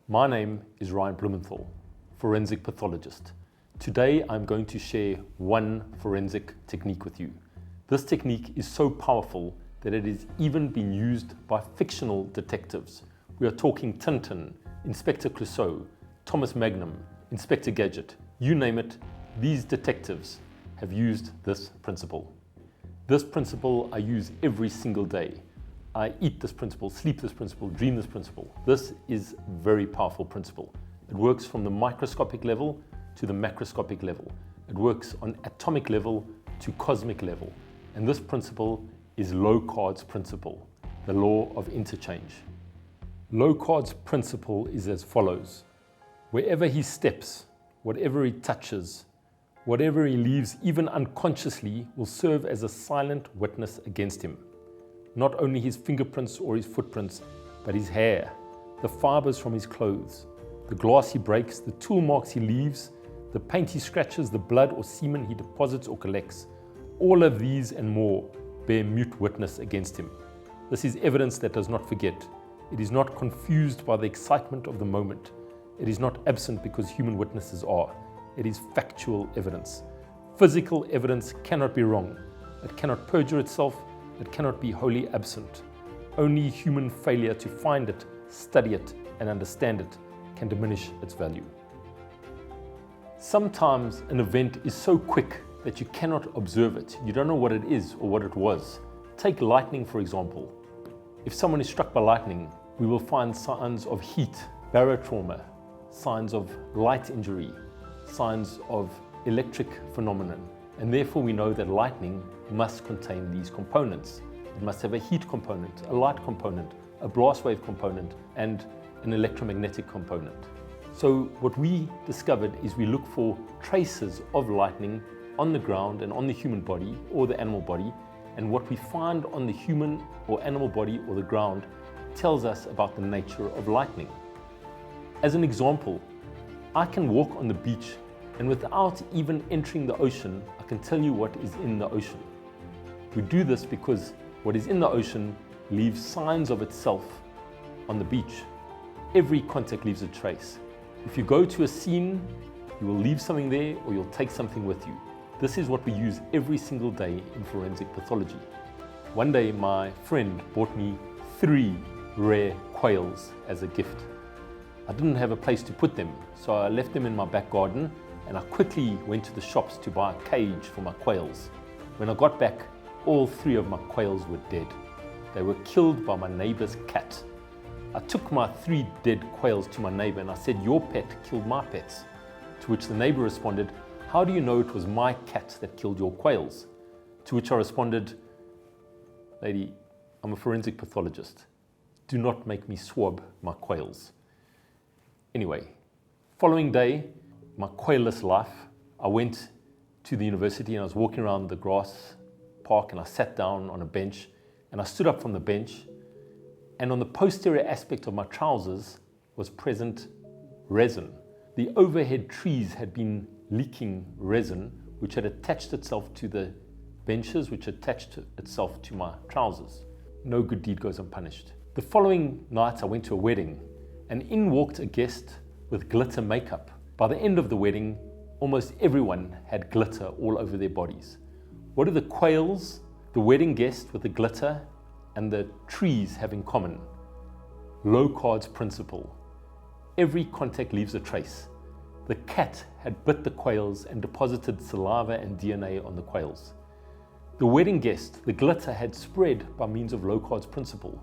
My name is Ryan Blumenthal, forensic pathologist. Today I'm going to share one forensic technique with you. This technique is so powerful that it has even been used by fictional detectives. We are talking Tintin, Inspector Clouseau, Thomas Magnum, Inspector Gadget. You name it, these detectives have used this principle. This principle I use every single day. I eat this principle, sleep this principle, dream this principle. This is a very powerful principle. It works from the microscopic level to the macroscopic level. It works on atomic level to cosmic level. And this principle is Rocard's principle, the law of interchange. Rocard's principle is as follows. Wherever he steps, whatever he touches, whatever he leaves even unconsciously will serve as a silent witness against him. Not only his fingerprints or his footprints, but his hair, the fibers from his clothes, the glass he breaks, the tool marks he leaves, the paint he scratches, the blood or semen he deposits or collects. All of these and more bear mute witness against him. This is evidence that does not forget. It is not confused by the excitement of the moment. It is not absent because human witnesses are. It is factual evidence. Physical evidence cannot be wrong. It cannot perjure itself. It cannot be wholly absent. Only human failure to find it, study it, and understand it can diminish its value. Sometimes an event is so quick that you cannot observe it. You don't know what it is or what it was. Take lightning, for example. If someone is struck by lightning, we will find signs of heat, barotrauma, signs of light injury, signs of electric phenomenon. And therefore we know that lightning must contain these components. It must have a heat component, a light component, a blast wave component, and an electromagnetic component. So what we discovered is we look for traces of lightning on the ground and on the human body or the animal body, and what we find on the human or animal body or the ground tells us about the nature of lightning. As an example, I can walk on the beach and without even entering the ocean, I can tell you what is in the ocean. We do this because what is in the ocean leaves signs of itself on the beach. Every contact leaves a trace. If you go to a scene, you will leave something there or you'll take something with you. This is what we use every single day in forensic pathology. One day my friend bought me 3 rare quails as a gift. I didn't have a place to put them, so I left them in my back garden and I quickly went to the shops to buy a cage for my quails. When I got back, all 3 of my quails were dead. They were killed by my neighbor's cat. I took my 3 dead quails to my neighbor and I said, "Your pet killed my pets." To which the neighbor responded, "How do you know it was my cat that killed your quails?" To which I responded, "Lady, I'm a forensic pathologist. Do not make me swab my quails." Anyway, following day, my quailless life, I went to the university and I was walking around the grass park and I sat down on a bench and I stood up from the bench, and on the posterior aspect of my trousers was present resin. The overhead trees had been leaking resin which had attached itself to the benches, which attached itself to my trousers. No good deed goes unpunished. The following night I went to a wedding and in walked a guest with glitter makeup. By the end of the wedding, almost everyone had glitter all over their bodies. What do the quails, the wedding guest with the glitter, and the trees have in common? Rocard's principle. Every contact leaves a trace. The cat had bit the quails and deposited saliva and DNA on the quails. The wedding guest, the glitter had spread by means of Rocard's principle,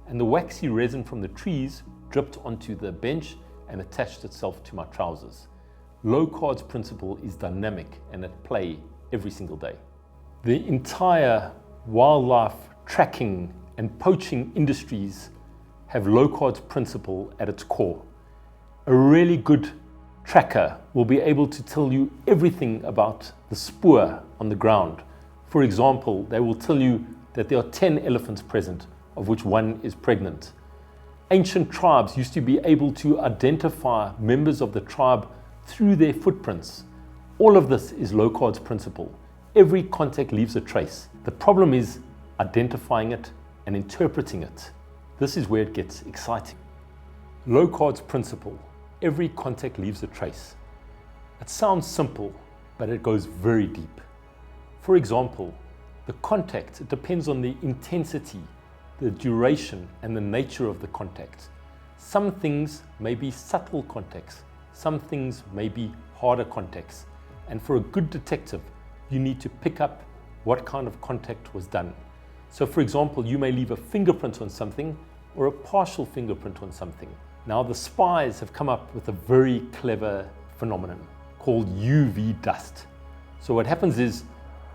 and the waxy resin from the trees dripped onto the bench and attached itself to my trousers. Rocard's principle is dynamic and at play every single day. The entire wildlife tracking and poaching industries have Rocard's principle at its core. A really good tracker will be able to tell you everything about the spoor on the ground. For example, they will tell you that there are 10 elephants present, of which 1 is pregnant. Ancient tribes used to be able to identify members of the tribe through their footprints. All of this is Rocard's principle. Every contact leaves a trace. The problem is identifying it and interpreting it. This is where it gets exciting. Rocard's principle: every contact leaves a trace. It sounds simple, but it goes very deep. For example, the contact, it depends on the intensity, the duration, and the nature of the contact. Some things may be subtle contacts, some things may be harder contacts. And for a good detective, you need to pick up what kind of contact was done. So for example, you may leave a fingerprint on something or a partial fingerprint on something. Now the spies have come up with a very clever phenomenon called UV dust. So what happens is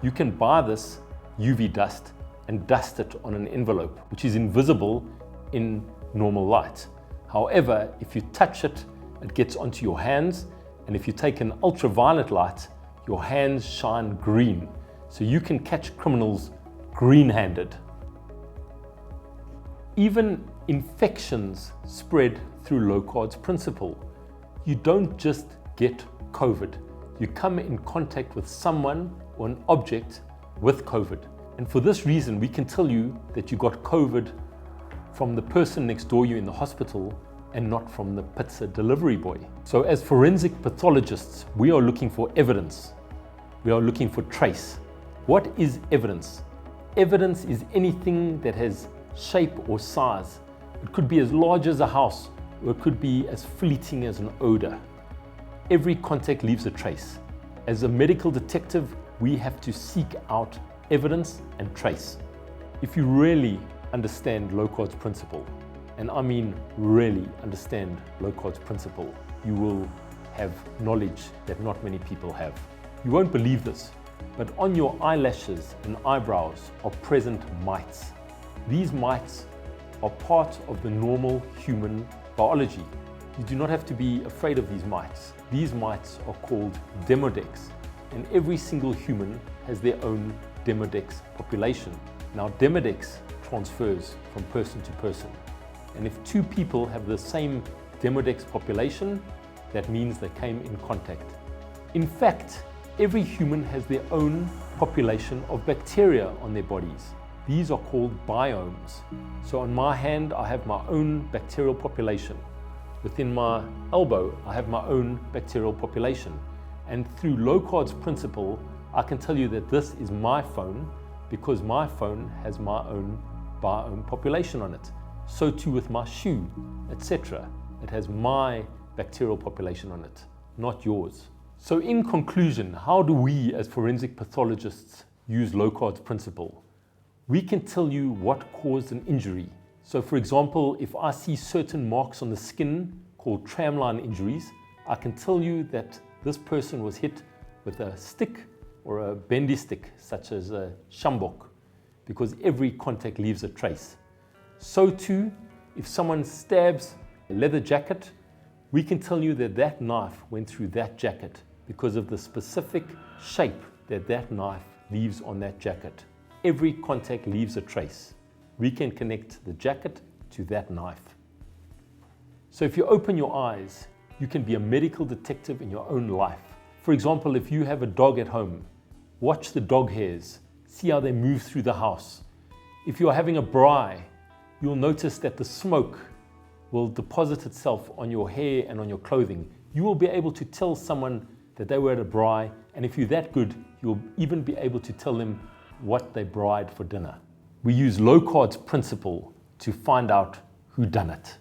you can buy this UV dust and dust it on an envelope, which is invisible in normal light. However, if you touch it, it gets onto your hands, and if you take an ultraviolet light, your hands shine green. So you can catch criminals green-handed. Even infections spread through Rocard's principle. You don't just get COVID. You come in contact with someone or an object with COVID. And for this reason, we can tell you that you got COVID from the person next door you in the hospital and not from the pizza delivery boy. So as forensic pathologists, we are looking for evidence. We are looking for trace. What is evidence? Evidence is anything that has shape or size. It could be as large as a house, or it could be as fleeting as an odor. Every contact leaves a trace. As a medical detective, we have to seek out evidence and trace. If you really understand Rocard's principle, and I mean really understand Rocard's principle, you will have knowledge that not many people have. You won't believe this, but on your eyelashes and eyebrows are present mites. These mites are part of the normal human biology. You do not have to be afraid of these mites. These mites are called demodex, and every single human has their own demodex population. Now, demodex transfers from person to person, and if two people have the same demodex population, that means they came in contact. In fact, every human has their own population of bacteria on their bodies. These are called biomes. So on my hand, I have my own bacterial population. Within my elbow, I have my own bacterial population. And through Rocard's principle, I can tell you that this is my phone because my phone has my own biome population on it. So too with my shoe, etc. It has my bacterial population on it, not yours. So in conclusion, how do we as forensic pathologists use Rocard's principle? We can tell you what caused an injury. So for example, if I see certain marks on the skin called tramline injuries, I can tell you that this person was hit with a stick or a bendy stick, such as a sjambok, because every contact leaves a trace. So too, if someone stabs a leather jacket, we can tell you that that knife went through that jacket because of the specific shape that that knife leaves on that jacket. Every contact leaves a trace. We can connect the jacket to that knife. So if you open your eyes, you can be a medical detective in your own life. For example, if you have a dog at home, watch the dog hairs, see how they move through the house. If you're having a braai, you'll notice that the smoke will deposit itself on your hair and on your clothing. You will be able to tell someone that they were at a braai, and if you're that good, you'll even be able to tell them what they braaied for dinner. We use Rocard's principle to find out who done it.